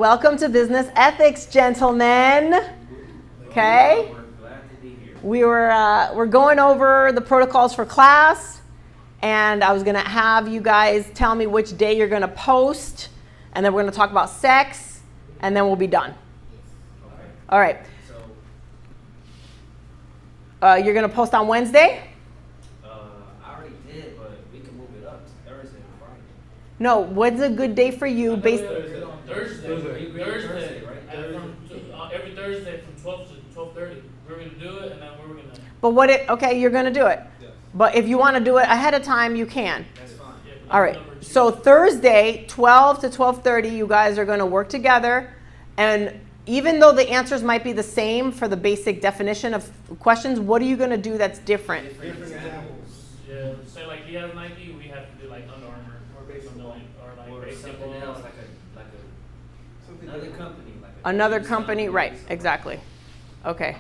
Welcome to Business Ethics, gentlemen. Okay. We're going over the protocols for class, and I was going to have you guys tell me which day you're going to post, and then we're going to talk about sex, and then we'll be done. Okay. All right. You're going to post on Wednesday? I already did, but we can move it up to Thursday or Friday. No, what's a good day for you? Thursday, right? Every Thursday from 12 to 12:30. We're gonna do it, and then we're gonna. But okay, you're going to do it. Yes. But if you want to do it ahead of time, you can. That's fine. Yeah, All right. So Thursday, 12 to 12:30, you guys are going to work together, and even though the answers might be the same for the basic definition of questions, what are you going to do that's different? Different examples. Yeah, say like he has Nike, we have to do like Under Armour Or baseball. or like Or something baseball. else, another company. Another company, right, exactly. Okay.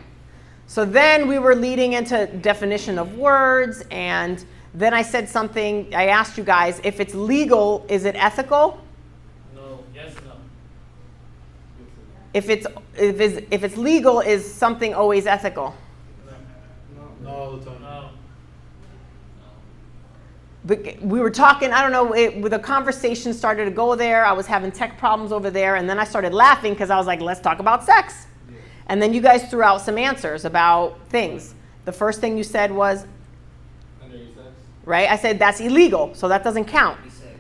So then we were leading into definition of words, and then I said something, I asked you guys, if it's legal, is it ethical? No, yes, no. If it's legal, is something always ethical? No, all the time. No. But we were talking, I don't know, the conversation started to go there. I was having tech problems over there, and then I started laughing because I was like, let's talk about sex. Yeah. And then you guys threw out some answers about things. The first thing you said was, Underage sex. right? I said that's illegal, so that doesn't count. He said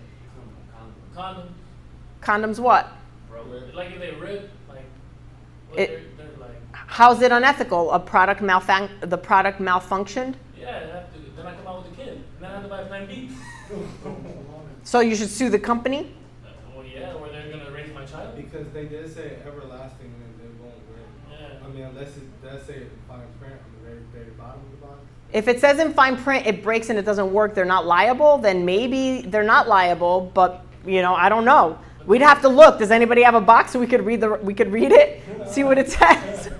Condom. Condoms what? Bro. Like if they rip, like, they're like. How's it unethical? The product malfunctioned? Yeah, they have to. Then I come out with a kid, and then I have to buy Plan B. So you should sue the company? Well, yeah, or they're gonna raise my child. Because they did say everlasting and they won't win. Yeah. I mean, unless it does say it in fine print on the very, very bottom of the box. If it says in fine print it breaks and it doesn't work, they're not liable, then maybe they're not liable, but I don't know. We'd have to look. Does anybody have a box so we could read it? See what it says? No.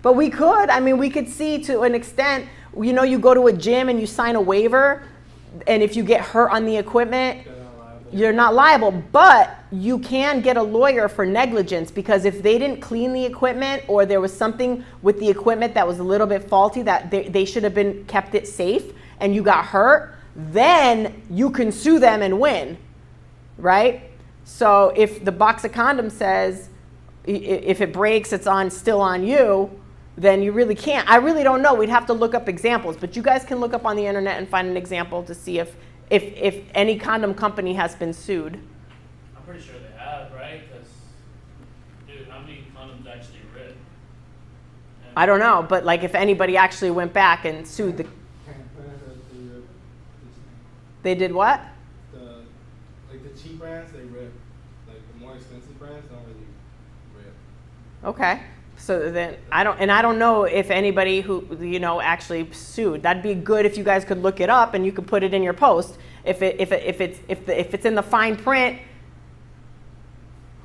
But we could. I mean, we could see to an extent, you go to a gym and you sign a waiver, and if you get hurt on the equipment, They're not liable. you're not liable. But you can get a lawyer for negligence, because if they didn't clean the equipment, or there was something with the equipment that was a little bit faulty, that they should have kept it safe, and you got hurt, then you can sue them and win, right? So if the box of condoms says, if it breaks, it's still on you, then you really can't. I really don't know. We'd have to look up examples, but you guys can look up on the internet and find an example to see if any condom company has been sued. I'm pretty sure they have, right? Because, dude, how many condoms actually rip? I don't know, but like if anybody actually went back and sued they did what? The cheap brands, they rip. Like the more expensive brands don't really rip. Okay. So then I don't know if anybody who actually sued. That'd be good if you guys could look it up and you could put it in your post. If it's in the fine print,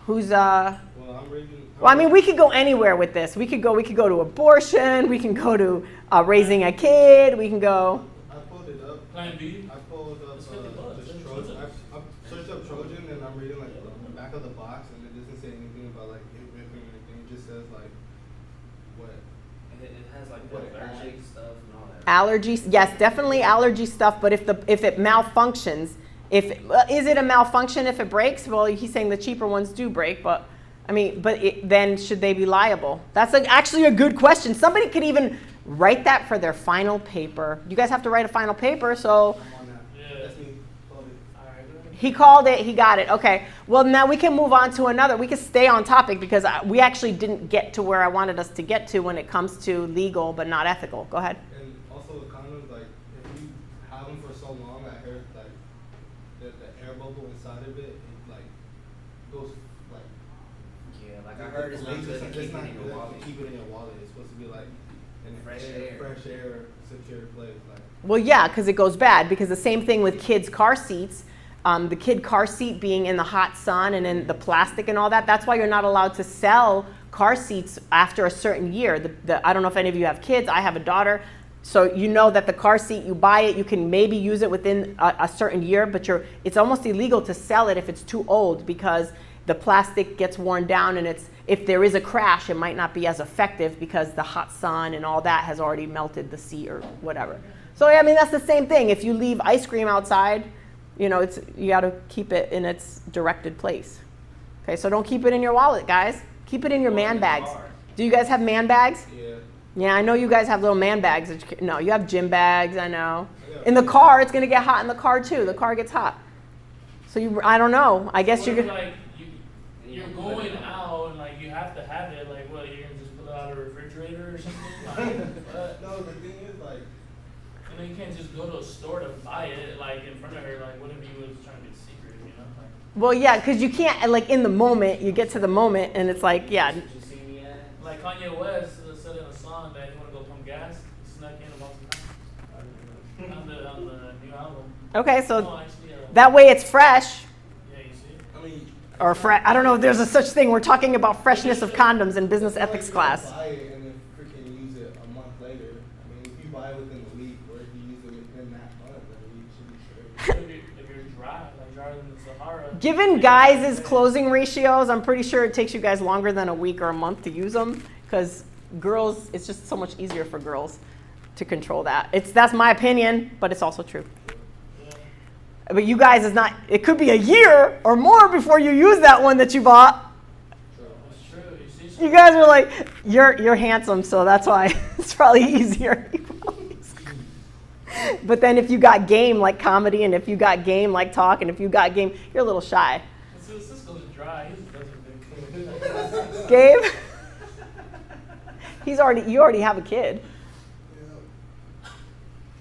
who's Well, I'm reading. Well, I mean, we could go anywhere with this. We could go to abortion. We can go to raising a kid. We can go. I pulled it up. Plan B? I pulled up It's $50. just Trojan. I searched up Trojan and I'm reading like the back of the box, and it doesn't say anything about like it ripping or anything. It just says like what. It has like What, allergic stuff and all that. Allergies, yes, definitely allergy stuff. But if it malfunctions, is it a malfunction if it breaks? Well, he's saying the cheaper ones do break, but I mean, then should they be liable? That's actually a good question. Somebody could even write that for their final paper. You guys have to write a final paper, so I'm on that. Yeah. That's me. Called it. All right. he called it. He got it. Okay. Well, now we can move on to another. We can stay on topic because we actually didn't get to where I wanted us to get to when it comes to legal but not ethical. Go ahead. And also the condoms, like if you have them for so long, I heard like the air bubble inside of it like goes like. Yeah, like I heard it's not good to keep it in your wallet. To keep it in your wallet. It's supposed to be like in Fresh air. fresh air, secure place. Like Well, yeah, because it goes bad. Because the same thing with kids' car seats. The kid car seat being in the hot sun and in the plastic and all that. That's why you're not allowed to sell car seats after a certain year. I don't know if any of you have kids. I have a daughter. So you know that the car seat, you buy it, you can maybe use it within a certain year, but it's almost illegal to sell it if it's too old, because the plastic gets worn down, and if there is a crash, it might not be as effective because the hot sun and all that has already melted the sea or whatever. So I mean, that's the same thing. If you leave ice cream outside, you got to keep it in its directed place. Okay, so don't keep it in your wallet, guys. Keep it in your man bags. Do you guys have man bags? Yeah. Yeah, I know you guys have little man bags. No, you have gym bags, I know. In the car, it's going to get hot in the car too. The car gets hot. So I don't know. I guess you're you're going out and like you have to have it. Like what? You're gonna just pull it out of the refrigerator or something? No, the thing is like. And then you can't just go to a store to buy it like in front of her. Like what if you was trying to be secret? You know? Like, well, yeah, because you can't like in the moment. You get to the moment and it's like yeah. Like Kanye West said in a song that he want to go pump gas. He snuck in about some time on the new album. Okay, so that way it's fresh. Yeah, you see. I mean. Or I don't know if there's a such thing. We're talking about freshness of condoms in business ethics class. Buy it and then freaking use it a month later. I mean, if you buy it within the week, or if you use it within that month, then you should be straight. If you're dry, like drier than the Sahara. Given guys' closing ratios, I'm pretty sure it takes you guys longer than a week or a month to use them because girls, it's just so much easier for girls to control that. That's my opinion, but it's also true. But you guys it could be a year or more before you use that one that you bought. That's true. You guys are like, you're handsome, so that's why it's probably easier. But then if you got game like comedy, and if you got game like talk, and if you got game, you're a little shy. Cisco's dry. He doesn't think. Gabe? You already have a kid. Yeah.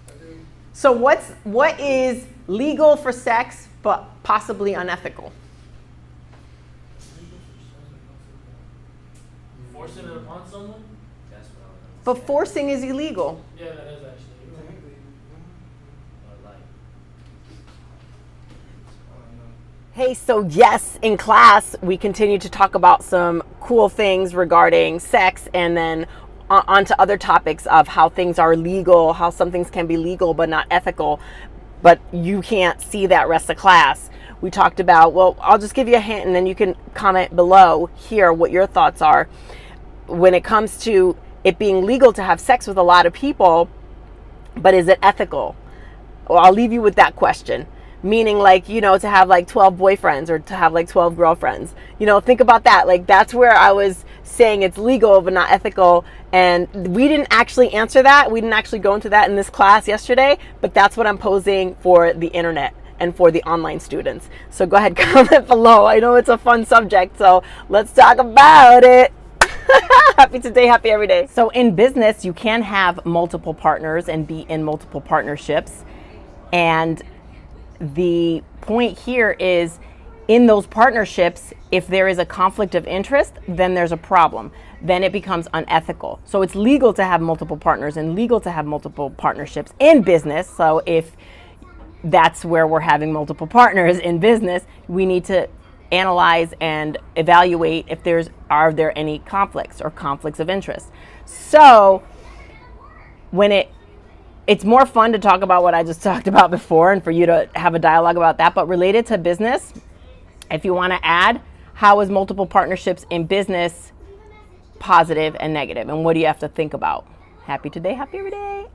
I do. So what is legal for sex but possibly unethical? Forcing it upon someone? That's what I was But forcing is illegal. Yeah, that is actually. Hey, so yes, in class, we continue to talk about some cool things regarding sex and then onto other topics of how things are legal, how some things can be legal but not ethical, but you can't see that rest of class. We talked about, well, I'll just give you a hint and then you can comment below here what your thoughts are. When it comes to it being legal to have sex with a lot of people, but is it ethical? Well, I'll leave you with that question. Meaning like, to have like 12 boyfriends or to have like 12 girlfriends. Think about that. Like that's where I was saying it's legal but not ethical. And we didn't actually answer that. We didn't actually go into that in this class yesterday, but that's what I'm posing for the internet and for the online students. So go ahead, comment below. I know it's a fun subject, so let's talk about it. Happy today, happy every day. So in business, you can have multiple partners and be in multiple partnerships. And the point here is in those partnerships, if there is a conflict of interest, then there's a problem. Then it becomes unethical. So it's legal to have multiple partners and legal to have multiple partnerships in business. So if that's where we're having multiple partners in business, we need to analyze and evaluate if are there any conflicts or conflicts of interest. So when it's more fun to talk about what I just talked about before and for you to have a dialogue about that, but related to business, if you want to add, how is multiple partnerships in business positive and negative? And what do you have to think about? Happy today, happy every day.